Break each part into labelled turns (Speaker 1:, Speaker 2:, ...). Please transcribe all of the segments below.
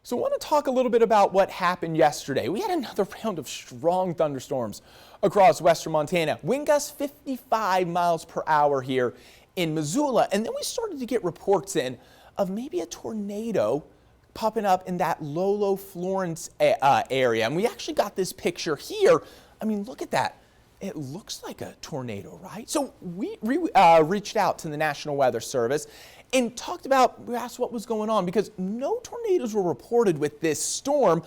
Speaker 1: So I want to talk a little bit about what happened yesterday. We had another round of strong thunderstorms across western Montana. Wind gusts 55 miles per hour here in Missoula. And then we started to get reports in of maybe a tornado popping up in that Lolo, Florence area. And we actually got this picture here. I mean, look at that. It looks like a tornado, right? So we reached out to the National Weather Service and we asked what was going on because no tornadoes were reported with this storm.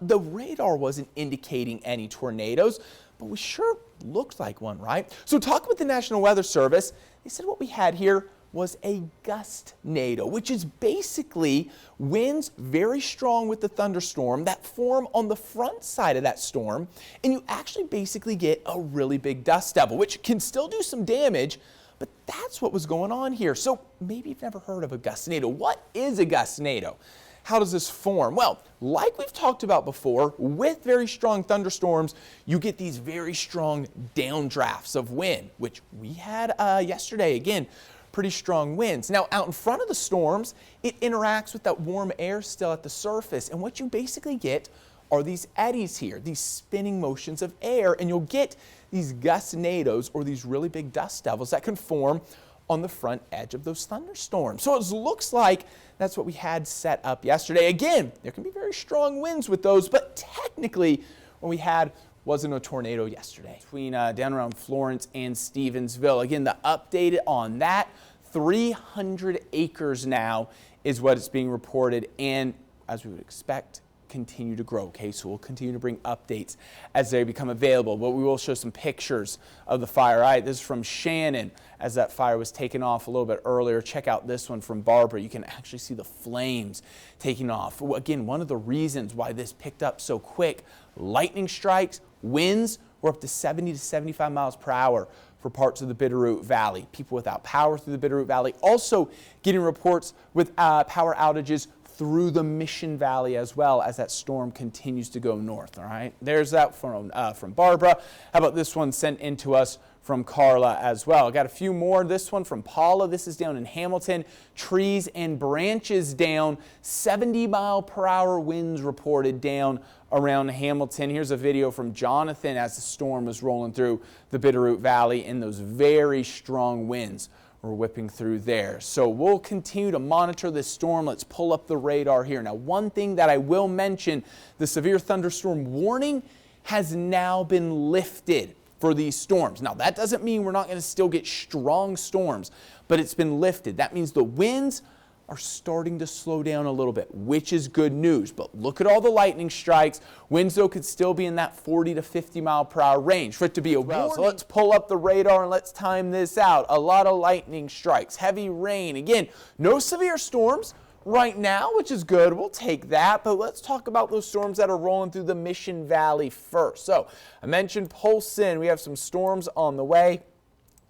Speaker 1: The radar wasn't indicating any tornadoes, but we sure looked like one, right? So talking with the National Weather Service, they said what we had here was a gustnado, which is basically winds very strong with the thunderstorm that form on the front side of that storm, and you actually basically get a really big dust devil, which can still do some damage, but that's what was going on here. So maybe you've never heard of a gustnado. What is a gustnado? How does this form? Well, like we've talked about before, with very strong thunderstorms, you get these very strong downdrafts of wind, which we had yesterday. Again, pretty strong winds. Now, out in front of the storms, it interacts with that warm air still at the surface. And what you basically get are these eddies here, these spinning motions of air, and you'll get these gustnados or these really big dust devils that can form on the front edge of those thunderstorms. So it looks like that's what we had set up yesterday. Again, there can be very strong winds with those, but technically what we had wasn't a tornado yesterday. Between down around Florence and Stevensville. Again, the update on that, 300 acres now is what is being reported, and as we would expect, continue to grow. Okay, so we'll continue to bring updates as they become available, but we will show some pictures of the fire. All right, this is from Shannon as that fire was taken off a little bit earlier. Check out this one from Barbara. You can actually see the flames taking off. Again, one of the reasons why this picked up so quick, lightning strikes, winds were up to 70 to 75 miles per hour for parts of the Bitterroot Valley. People without power through the Bitterroot Valley, also getting reports with power outages through the Mission Valley as well as that storm continues to go north. All right, there's that from Barbara. How about this one sent in to us from Carla as well? Got a few more. This one from Paula. This is down in Hamilton. Trees and branches down. 70 mile per hour winds reported down around Hamilton. Here's a video from Jonathan as the storm was rolling through the Bitterroot Valley, and those very strong winds were whipping through there. So we'll continue to monitor this storm. Let's pull up the radar here. Now, one thing that I will mention, the severe thunderstorm warning has now been lifted for these storms. Now, that doesn't mean we're not going to still get strong storms, but it's been lifted. That means the winds are starting to slow down a little bit, which is good news. But look at all the lightning strikes. Winds, though, could still be in that 40 to 50 mile per hour range for it to be a warning. So let's pull up the radar and let's time this out. A lot of lightning strikes, heavy rain. Again, no severe storms right now, which is good. We'll take that. But let's talk about those storms that are rolling through the Mission Valley first. So I mentioned Polson. We have some storms on the way.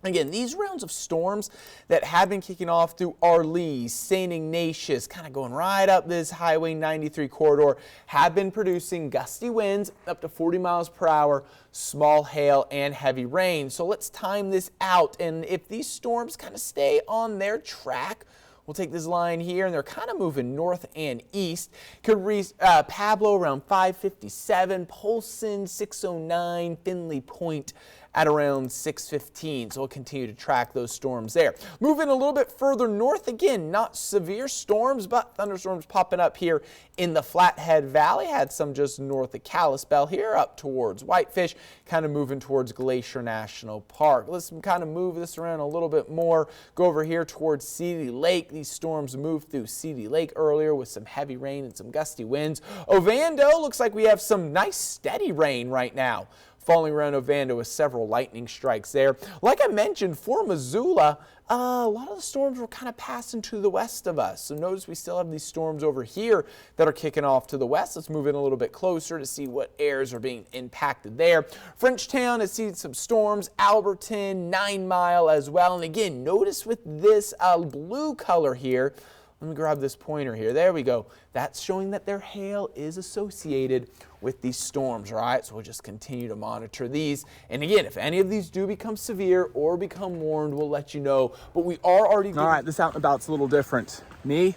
Speaker 1: Again, these rounds of storms that have been kicking off through Arlees, St. Ignatius, kind of going right up this Highway 93 corridor, have been producing gusty winds up to 40 miles per hour, small hail, and heavy rain. So let's time this out. And if these storms kind of stay on their track, we'll take this line here, and they're kind of moving north and east. Could reach Pablo around 557, Polson 609, Finley Point at around 615. So we'll continue to track those storms there. Moving a little bit further north, again, not severe storms, but thunderstorms popping up here in the Flathead Valley. Had some just north of Kalispell here up towards Whitefish, kind of moving towards Glacier National Park. Let's kind of move this around a little bit more. Go over here towards Seeley Lake. These storms moved through Seeley Lake earlier with some heavy rain and some gusty winds. Ovando, looks like we have some nice steady rain right now falling around Ovando with several lightning strikes there. Like I mentioned, for Missoula, a lot of the storms were kind of passing to the west of us. So notice we still have these storms over here that are kicking off to the west. Let's move in a little bit closer to see what airs are being impacted there. Frenchtown has seen some storms. Alberton, 9 Mile as well. And again, notice with this blue color here, let me grab this pointer here. There we go. That's showing that their hail is associated with these storms, right? So we'll just continue to monitor these. And again, if any of these do become severe or become warned, we'll let you know. But we are already... All right, this out and about's a little different. Me,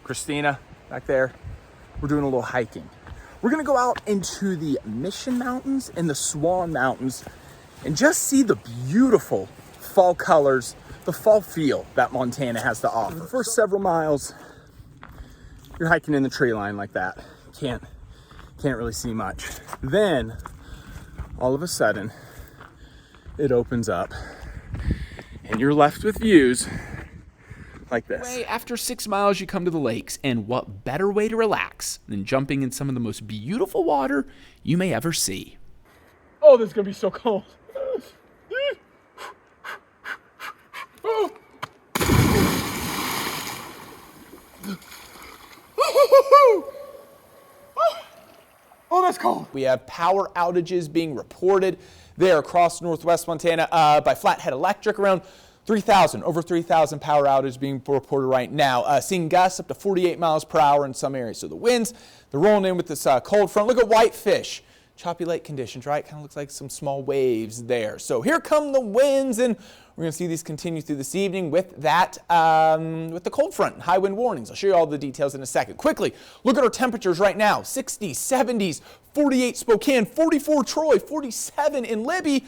Speaker 1: Christina, back there. we're doing a little hiking. We're gonna go out into the Mission Mountains and the Swan Mountains and just see the beautiful fall colors, the fall feel that Montana has to offer. The first several miles, you're hiking in the tree line like that. Can't really see much. Then, all of a sudden, it opens up and you're left with views like this.
Speaker 2: After 6 miles, you come to the lakes, and what better way to relax than jumping in some of the most beautiful water you may ever see.
Speaker 1: Oh, this is gonna be so cold. Oh, that's cold. We have power outages being reported there across northwest Montana by Flathead Electric. Around 3,000, over 3,000 power outages being reported right now. Seeing gusts up to 48 miles per hour in some areas. So the winds, they're rolling in with this cold front. Look at Whitefish. Choppy lake conditions, right? Kind of looks like some small waves there. So here come the winds, and we're going to see these continue through this evening with that, with the cold front and high wind warnings. I'll show you all the details in a second. Quickly, look at our temperatures right now. 60s, 70s, 48 Spokane, 44 Troy, 47 in Libby.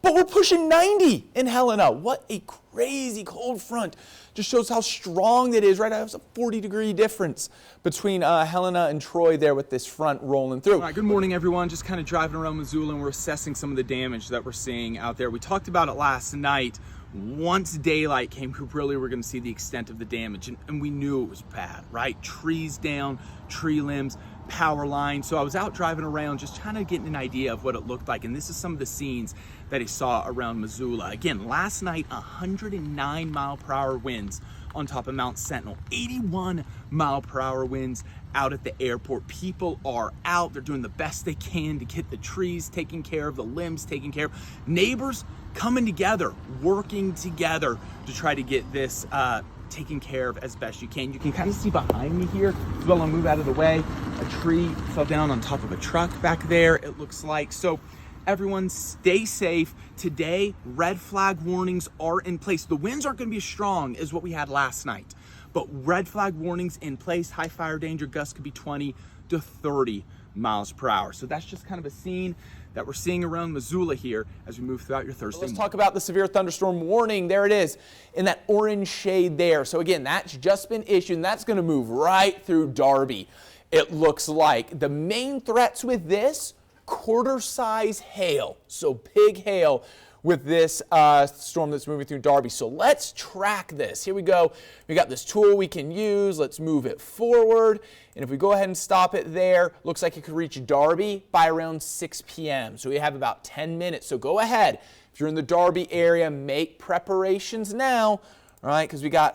Speaker 1: But we're pushing 90 in Helena. What a crazy cold front. Just shows how strong that is, right? There's a 40-degree difference between Helena and Troy there with this front rolling through. All right, good morning, everyone. Just kind of driving around Missoula, and we're assessing some of the damage that we're seeing out there. We talked about it last night. Once daylight came, we really were going to see the extent of the damage, and we knew it was bad, right? Trees down, tree limbs, power lines. So I was out driving around just trying to get an idea of what it looked like, and this is some of the scenes that I saw around Missoula. Again, last night, 109 mile per hour winds on top of Mount Sentinel, 81 mile per hour winds out at the airport. People are out, they're doing the best they can to get the trees taken care of, the limbs taken care of. Neighbors coming together, working together to try to get this taken care of as best you can. You can kind of see behind me here, as well, I'll move out of the way. A tree fell down on top of a truck back there, it looks like. So everyone stay safe. Today, red flag warnings are in place. The winds aren't going to be as strong as what we had last night, but red flag warnings in place. High fire danger, gusts could be 20 to 30 miles per hour. So that's just kind of a scene that we're seeing around Missoula here as we move throughout your Thursday. Let's talk about the severe thunderstorm warning. There it is in that orange shade there. So again, that's just been issued, and that's going to move right through Darby. It looks like the main threats with this, quarter-size hail. So big hail with this storm that's moving through Darby. So let's track this. Here we go. We got this tool we can use. Let's move it forward. And if we go ahead and stop it there, looks like it could reach Darby by around 6 p.m. So we have about 10 minutes. So go ahead. If you're in the Darby area, make preparations now, all right? Because we got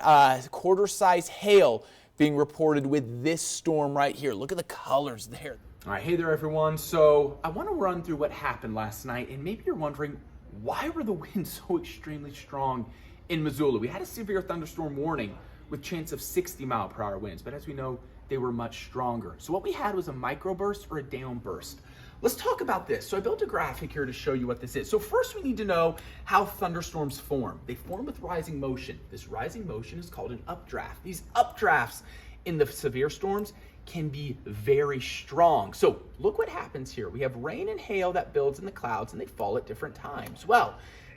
Speaker 1: quarter-size hail being reported with this storm right here. Look at the colors there. All right, hey there, everyone. So I want to run through what happened last night, and maybe you're wondering, why were the winds so extremely strong in Missoula? We had a severe thunderstorm warning with chance of 60 mile per hour winds, but as we know, they were much stronger. So what we had was a microburst or a downburst. Let's talk about this. So I built a graphic here to show you what this is. So first we need to know how thunderstorms form. They form with rising motion. This rising motion is called an updraft. These updrafts in the severe storms can be very strong. So look what happens here. We have rain and hail that builds in the clouds, and they fall at different times. Well,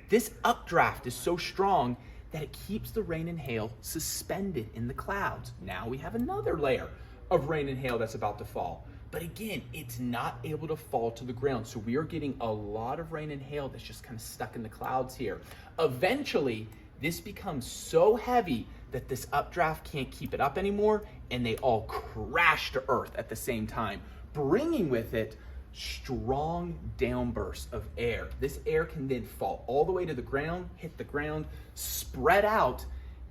Speaker 1: this updraft is so strong that it keeps the rain and hail suspended in the clouds. Now we have another layer of rain and hail that's about to fall. But again, it's not able to fall to the ground. So we are getting a lot of rain and hail that's just kind of stuck in the clouds here. Eventually, this becomes so heavy that this updraft can't keep it up anymore, and they all crash to earth at the same time, bringing with it strong downbursts of air. This air can then fall all the way to the ground, hit the ground, spread out,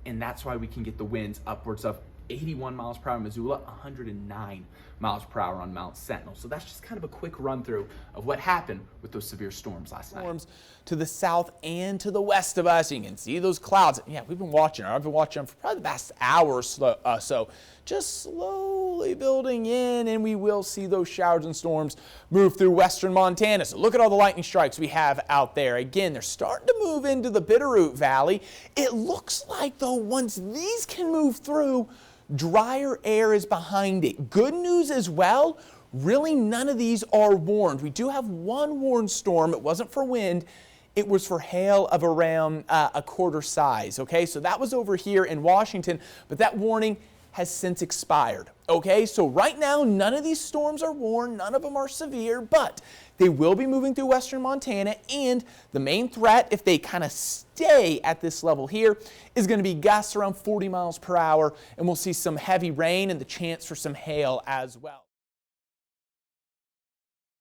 Speaker 1: and that's why we can get the winds upwards of 81 miles per hour in Missoula, 109 miles per hour on Mount Sentinel. So that's just kind of a quick run through of what happened with those severe storms last night. Storms to the south and to the west of us. You can see those clouds. Yeah, we've been watching them. I've been watching them for probably the past hour or so. Just slowly building in, and we will see those showers and storms move through western Montana. So look at all the lightning strikes we have out there. Again, they're starting to move into the Bitterroot Valley. It looks like, though, once these can move through, drier air is behind it. Good news as well, really none of these are warned. We do have one warned storm. It wasn't for wind. It was for hail of around a quarter size, okay? So that was over here in Washington, but that warning has since expired, okay? So right now, none of these storms are warned, none of them are severe, but they will be moving through western Montana, and the main threat, if they kind of stay at this level here, is going to be gusts around 40 miles per hour, and we'll see some heavy rain and the chance for some hail as well.